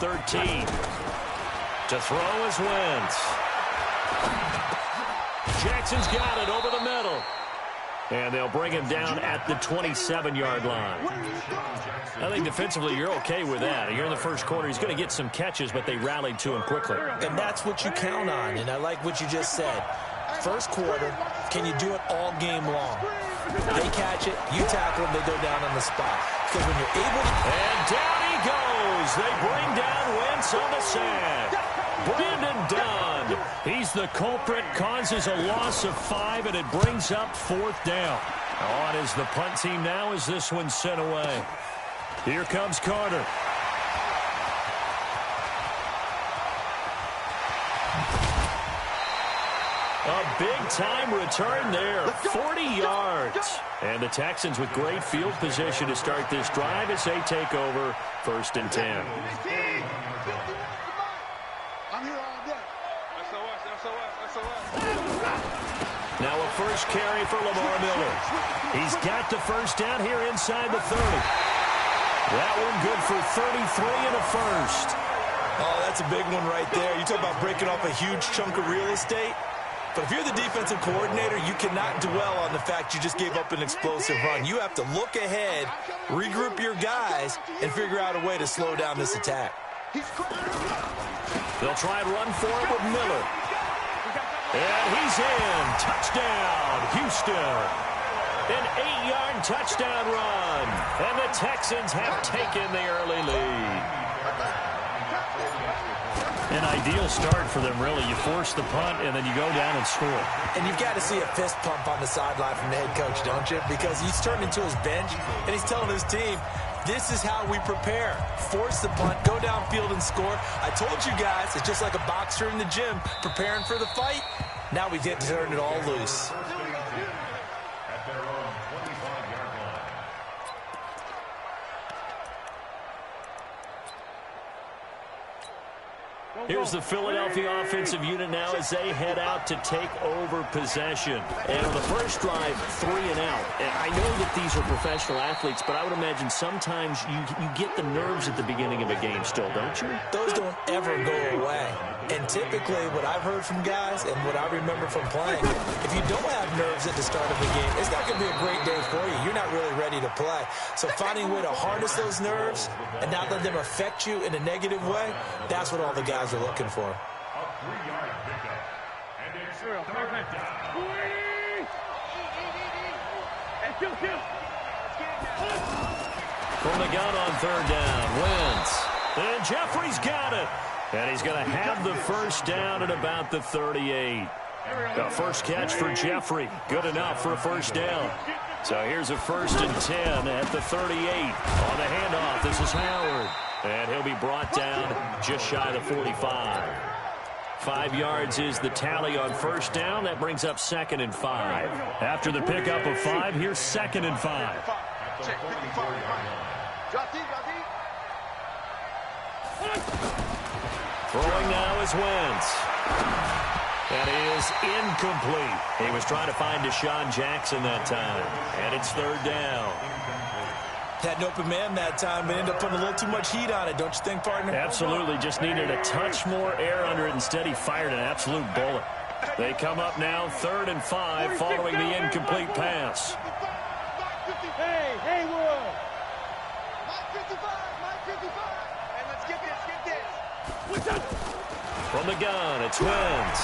13. To throw is Wentz. Jackson's got it over the middle. And they'll bring him down at the 27-yard line. I think defensively you're okay with that. Here in the first quarter, he's going to get some catches, but they rallied to him quickly. And that's what you count on, and I like what you just said. First quarter, can you do it all game long? They catch it, you tackle them, they go down on the spot. Because when you're able to... And down he goes. They bring down Wentz on the sack. Brandon Dunn. He's the culprit, causes a loss of 5, and it brings up 4th down. On is the punt team now as this one's sent away. Here comes Carter. A big-time return there, 40 yards. And the Texans with great field position to start this drive as they take over 1st and 10. Now a first carry for Lamar Miller. He's got the first down here inside the 30. That one good for 33 and a first. Oh, that's a big one right there. You talk about breaking off a huge chunk of real estate. But if you're the defensive coordinator, you cannot dwell on the fact you just gave up an explosive run. You have to look ahead, regroup your guys, and figure out a way to slow down this attack. They'll try and run for it with Miller. And he's in. Touchdown, Houston. An 8-yard touchdown run. And the Texans have taken the early lead. An ideal start for them, really. You force the punt, and then you go down and score. And you've got to see a fist pump on the sideline from the head coach, don't you? Because he's turned into his bench, and he's telling his team, this is how we prepare. Force the punt, go downfield and score. I told you guys, it's just like a boxer in the gym preparing for the fight. Now we get to turn it all loose. Here's the Philadelphia offensive unit now as they head out to take over possession. And on the first drive, 3 and out. And I know that these are professional athletes, but I would imagine sometimes you get the nerves at the beginning of a game still, don't you? Those don't ever go away. And typically what I've heard from guys and what I remember from playing, if you don't have nerves at the start of a game, it's not going to be a great day for you. You're not really ready to play. So finding a way to harness those nerves and not let them affect you in a negative way, that's what all the guys are looking for. From the gun on 3rd down, Wentz. And Jeffrey's got it. And he's going to have the first down at about the 38. The first catch for Jeffrey. Good enough for a first down. So here's a 1st and 10 at the 38. On the handoff, this is Howard. And he'll be brought down just shy of the 45. 5 yards is the tally on first down. That brings up 2nd and 5. After the pickup of 5, here's 2nd and 5. Throwing now is Wentz. That is incomplete. He was trying to find Deshaun Jackson that time. And it's 3rd down. Had an open man that time, but ended up putting a little too much heat on it, don't you think, partner? Absolutely. Just needed a touch more air under it. Instead, he fired an absolute bullet. They come up now 3rd and 5 following the incomplete pass. Hey, Wood. Mike 55. Hey, let's get this. From the gun, it's Wentz.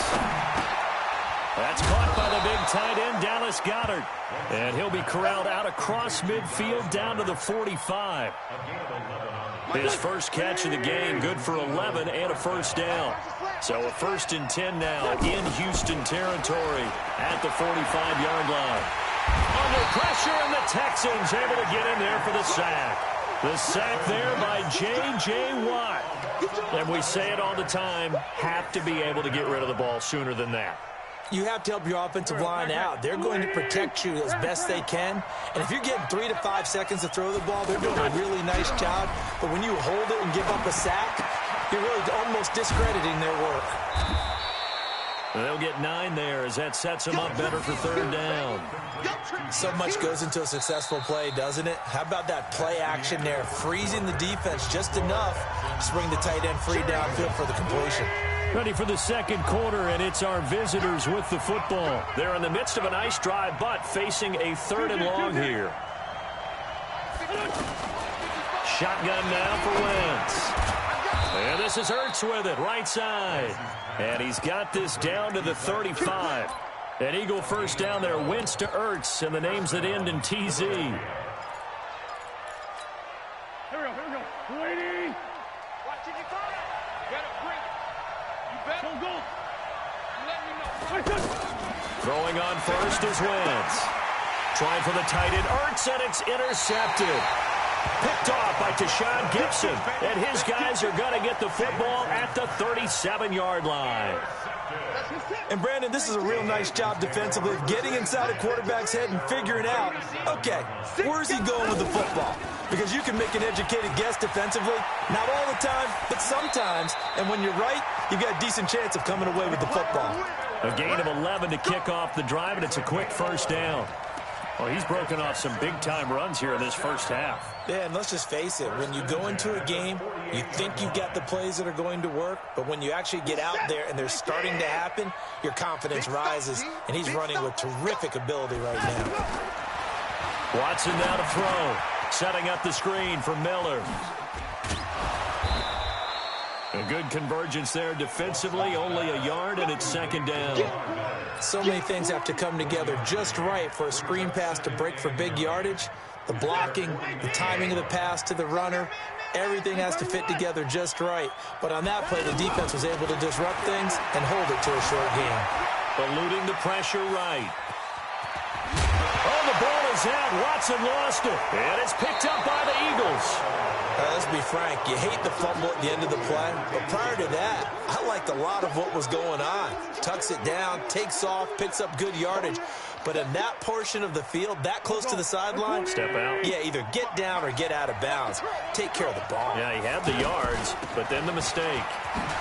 That's caught by the big tight end, Dallas Goedert. And he'll be corralled out across midfield down to the 45. His first catch of the game, good for 11 and a first down. So a 1st and 10 now in Houston territory at the 45-yard line. Under pressure, and the Texans able to get in there for the sack. The sack there by J.J. Watt. And we say it all the time, have to be able to get rid of the ball sooner than that. You have to help your offensive line out. They're going to protect you as best they can. And if you're getting 3 to 5 seconds to throw the ball, they're doing a really nice job. But when you hold it and give up a sack, you're really almost discrediting their work. They'll get 9 there as that sets them up better for third down. So much goes into a successful play, doesn't it? How about that play action there, freezing the defense just enough to bring the tight end free downfield for the completion. Ready for the second quarter, and it's our visitors with the football. They're in the midst of a nice drive, but facing a 3rd and long here. Shotgun now for Wentz. And this is Ertz with it, right side. And he's got this down to the 35. An Eagle first down there, Wentz to Ertz, and the names that end in TZ. Here we go. Lady. Watch it, you got it. You got it, Brent. You better go. Let me know. Throwing on first is Wentz. Trying for the tight end, Ertz, and it's intercepted. Picked off by Tashawn Gibson, and his guys are going to get the football at the 37-yard line. And, Brandon, this is a real nice job defensively of getting inside a quarterback's head and figuring out, okay, where's he going with the football? Because you can make an educated guess defensively, not all the time, but sometimes. And when you're right, you've got a decent chance of coming away with the football. A gain of 11 to kick off the drive, and it's a quick first down. Well, he's broken off some big-time runs here in this first half. Yeah, and let's just face it. When you go into a game, you think you've got the plays that are going to work, but when you actually get out there and they're starting to happen, your confidence rises, and he's running with terrific ability right now. Watson now to throw. Setting up the screen for Miller. A good convergence there defensively, only a yard, and it's second down. So many things have to come together just right for a screen pass to break for big yardage. The blocking, the timing of the pass to the runner, everything has to fit together just right. But on that play, the defense was able to disrupt things and hold it to a short game. Eluding the pressure right. Oh, the ball is out. Watson lost it. And it's picked up by the Eagles. Let's be frank, you hate the fumble at the end of the play, but prior to that, I liked a lot of what was going on. Tucks it down, takes off, picks up good yardage. But in that portion of the field, that close to the sideline, step out. Yeah, either get down or get out of bounds. Take care of the ball. Yeah, he had the yards, but then the mistake.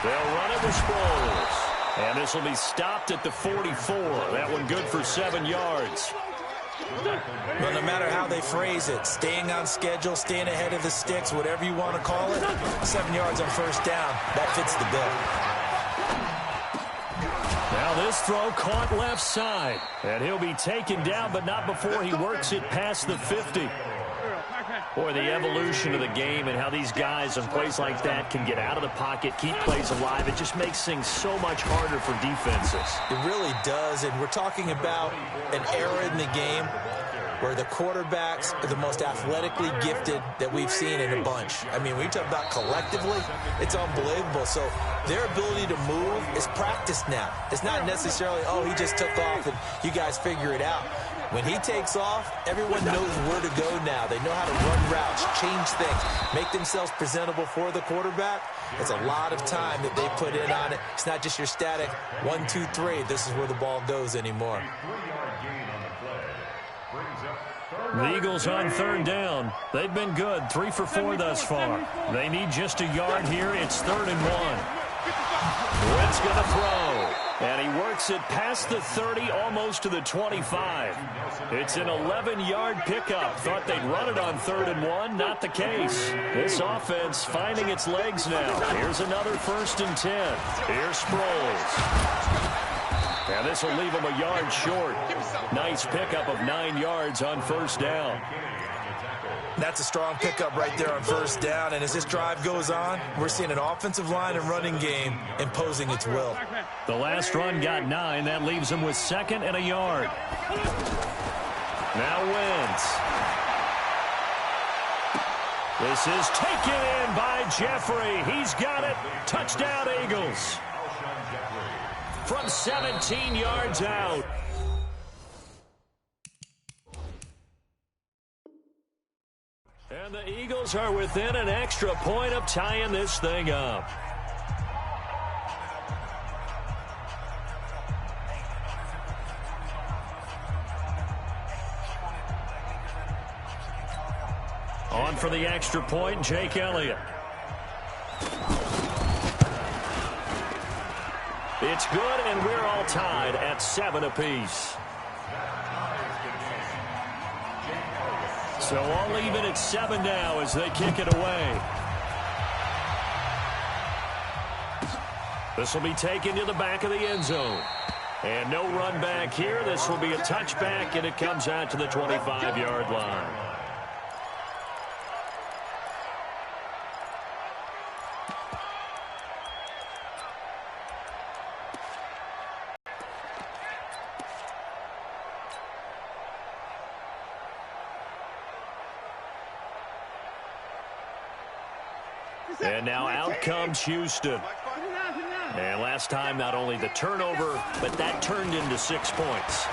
They'll run it with Sproles. And this will be stopped at the 44. That one good for 7 yards. Well, no matter how they phrase it, staying on schedule, staying ahead of the sticks, whatever you want to call it, 7 yards on first down, that fits the bill. Now this throw caught left side, and he'll be taken down, but not before he works it past the 50. Boy, the evolution of the game and how these guys on plays like that can get out of the pocket, keep plays alive, it just makes things so much harder for defenses. It really does, and we're talking about an era in the game where the quarterbacks are the most athletically gifted that we've seen in a bunch. I mean, when you talk about collectively, it's unbelievable. So their ability to move is practiced now. It's not necessarily, oh, he just took off and you guys figure it out. When he takes off, everyone knows where to go now. They know how to run routes, change things, make themselves presentable for the quarterback. It's a lot of time that they put in on it. It's not just your static 1, 2, 3. This is where the ball goes anymore. The Eagles on third down. They've been good, 3 for 4 thus far. They need just a yard here. It's 3rd and 1. Wentz going to throw. And he works it past the 30, almost to the 25. It's an 11-yard pickup. Thought they'd run it on 3rd and 1. Not the case. This offense finding its legs now. Here's another 1st and 10. Here's Sproles. And this will leave him a yard short. Nice pickup of 9 yards on first down. That's a strong pickup right there on first down. And as this drive goes on, we're seeing an offensive line and running game imposing its will. The last run got 9. That leaves him with 2nd and a yard. Now Wentz. This is taken in by Jeffrey. He's got it. Touchdown, Eagles. From 17 yards out. And the Eagles are within an extra point of tying this thing up. On for the extra point, Jake Elliott. It's good, and we're all tied at 7 apiece. So all even at 7 now as they kick it away. This will be taken to the back of the end zone. And no run back here. This will be a touchback, and it comes out to the 25-yard line. And now out comes Houston. And last time, not only the turnover, but that turned into 6 points.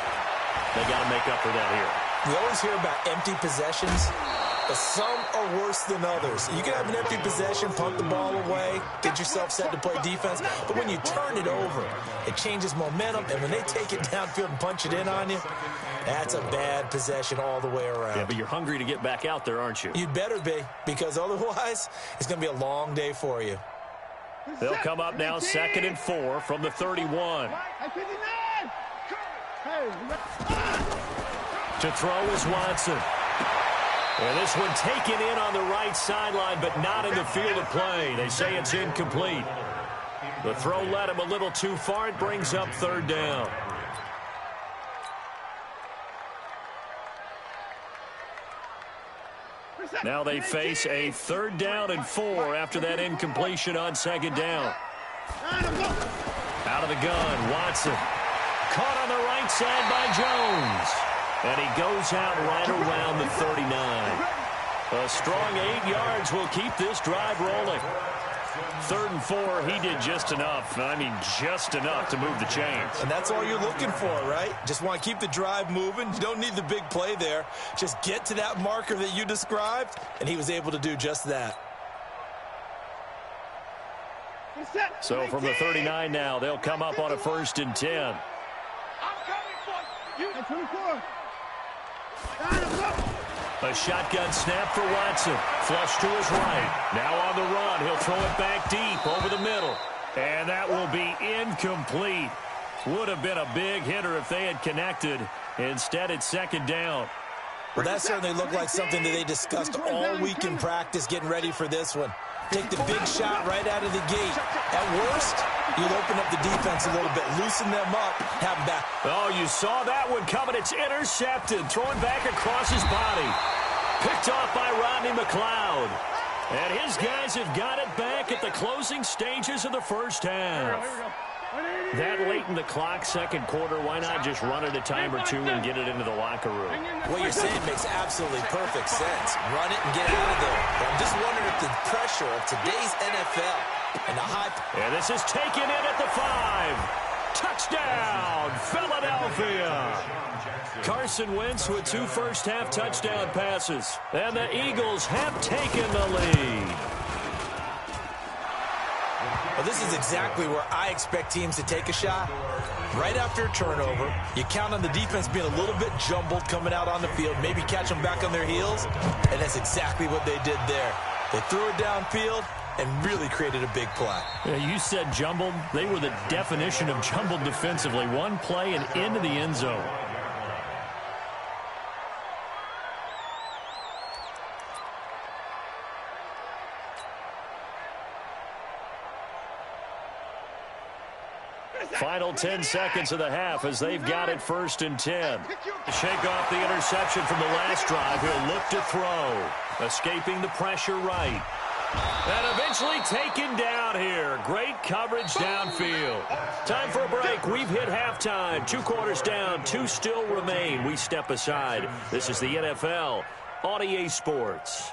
They got to make up for that here. We always hear about empty possessions, but some are worse than others. You can have an empty possession, punt the ball away, get yourself set to play defense, but when you turn it over, it changes momentum, and when they take it downfield and punch it in on you, that's a bad possession all the way around. Yeah, but you're hungry to get back out there, aren't you? You'd better be, because otherwise, it's going to be a long day for you. They'll come up now 2nd and 4 from the 31. To throw is Watson. And this one taken in on the right sideline, but not in the field of play. They say it's incomplete. The throw led him a little too far. It brings up 3rd down. Now they face a 3rd down and 4 after that incompletion on 2nd down. Out of the gun, Watson. Caught on the right side by Jones. And he goes out right around the 39. A strong 8 yards will keep this drive rolling. 3rd and 4, he did just enough. I mean, just enough to move the chains. And that's all you're looking for, right? Just want to keep the drive moving. You don't need the big play there. Just get to that marker that you described, and he was able to do just that. So from the 39 now, they'll come up on a 1st and 10. I'm coming for you. 24. A shotgun snap for Watson. Flush to his right. Now on the run. He'll throw it back deep over the middle. And that will be incomplete. Would have been a big hitter if they had connected. Instead, it's 2nd down. Well, that certainly looked like something that they discussed all week in practice getting ready for this one. Take the big shot right out of the gate. At worst, you'll open up the defense a little bit, loosen them up, have them back. Oh, you saw that one coming. It's intercepted. Throwing back across his body. Picked off by Rodney McLeod. And his guys have got it back at the closing stages of the 1st half. That late in the clock, 2nd quarter, why not just run it a time or 2 and get it into the locker room? What you're saying makes absolutely perfect sense. Run it and get out of there. But I'm just wondering if the pressure of today's NFL and the high... And this is taken in at the 5. Touchdown, Philadelphia. Carson Wentz with 2 first-half touchdown passes. And the Eagles have taken the lead. Well, this is exactly where I expect teams to take a shot. Right after a turnover, you count on the defense being a little bit jumbled coming out on the field, maybe catch them back on their heels, and that's exactly what they did there. They threw it downfield and really created a big play. Yeah, you said jumbled. They were the definition of jumbled defensively. One play and into the end zone. Final 10 seconds of the half as they've got it 1st and 10. Shake off the interception from the last drive. He'll look to throw. Escaping the pressure right. And eventually taken down here. Great coverage downfield. Time for a break. We've hit halftime. 2 quarters down. 2 still remain. We step aside. This is the NFL on EA Sports.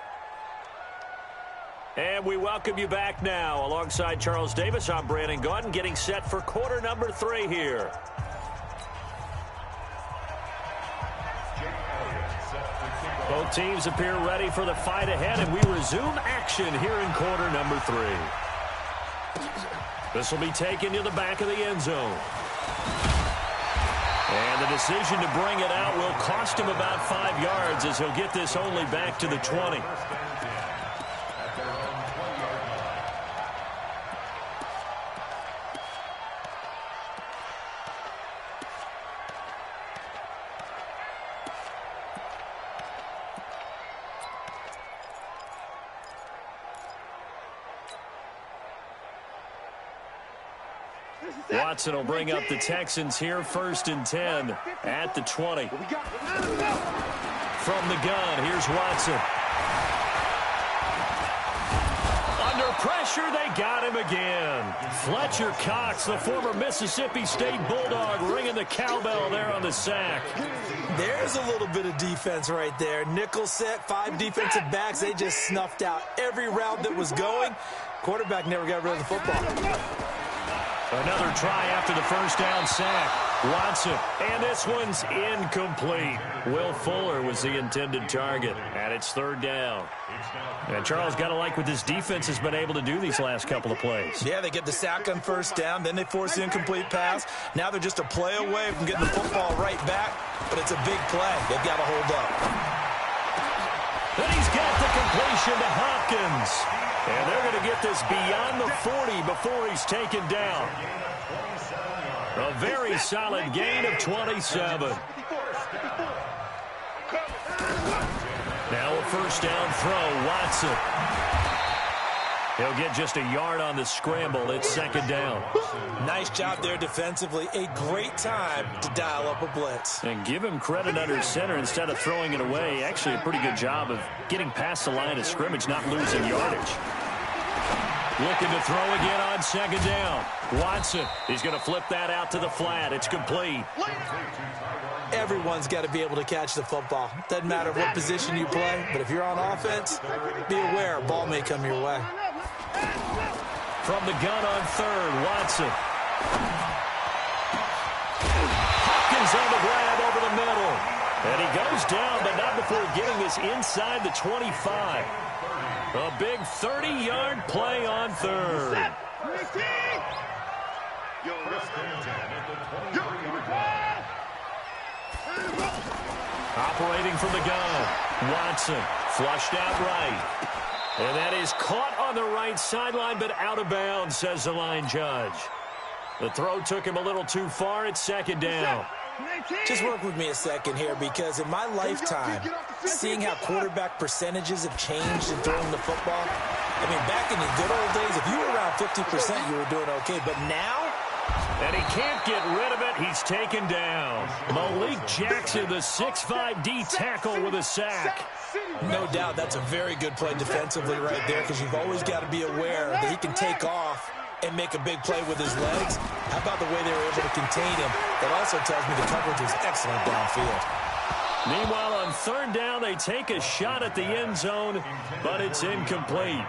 And we welcome you back now. Alongside Charles Davis, I'm Brandon Gaudin, getting set for quarter number 3 here. Both teams appear ready for the fight ahead, and we resume action here in quarter number 3. This will be taken to the back of the end zone. And the decision to bring it out will cost him about 5 yards as he'll get this only back to the 20. Watson will bring up the Texans here, 1st and 10 at the 20. From the gun, here's Watson. Under pressure, they got him again. Fletcher Cox, the former Mississippi State Bulldog, ringing the cowbell there on the sack. There's a little bit of defense right there. Nickel set, 5 defensive backs. They just snuffed out every route that was going. Quarterback never got rid of the football. Another try after the first down sack. Watson, and this one's incomplete. Will Fuller was the intended target, and it's 3rd down. And Charles, got to like what this defense has been able to do these last couple of plays. Yeah, they get the sack on 1st down, then they force the incomplete pass. Now they're just a play away from getting the football right back, but it's a big play. They've got to hold up. And he's got the completion to Hopkins. And they're going to get this beyond the 40 before he's taken down. A very solid gain of 27. Now a 1st down throw, Watson. He'll get just a yard on the scramble. It's 2nd down. Nice job there defensively. A great time to dial up a blitz. And give him credit under center instead of throwing it away. Actually, a pretty good job of getting past the line of scrimmage, not losing yardage. Looking to throw again on 2nd down. Watson, he's going to flip that out to the flat. It's complete. Everyone's got to be able to catch the football. Doesn't matter what position you play, but if you're on offense, be aware a ball may come your way. From the gun on 3rd, Watson. Hopkins on the grab over the middle. And he goes down, but not before getting this inside the 25. A big 30-yard play on 3rd. Operating from the gun. Watson flushed out right. And that is caught on the right sideline, but out of bounds, says the line judge. The throw took him a little too far. It's 2nd down. Just work with me a second here, because in my lifetime, seeing how quarterback percentages have changed in throwing the football, I mean, back in the good old days, if you were around 50%, you were doing okay. But now, and he can't get rid of it. He's taken down. Malik Jackson, the 6'5" D tackle with a sack. No doubt that's a very good play defensively right there, because you've always got to be aware that he can take off and make a big play with his legs. How about the way they were able to contain him? That also tells me the coverage was excellent downfield. Meanwhile, on 3rd down, they take a shot at the end zone, but it's incomplete.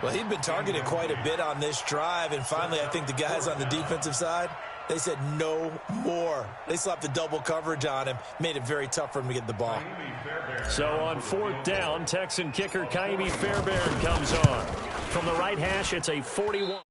Well, he'd been targeted quite a bit on this drive, and finally I think the guys on the defensive side, they said no more. They slapped the double coverage on him, made it very tough for him to get the ball. So on 4th down, Texan kicker Kaimi Fairbairn comes on. From the right hash, it's a 41.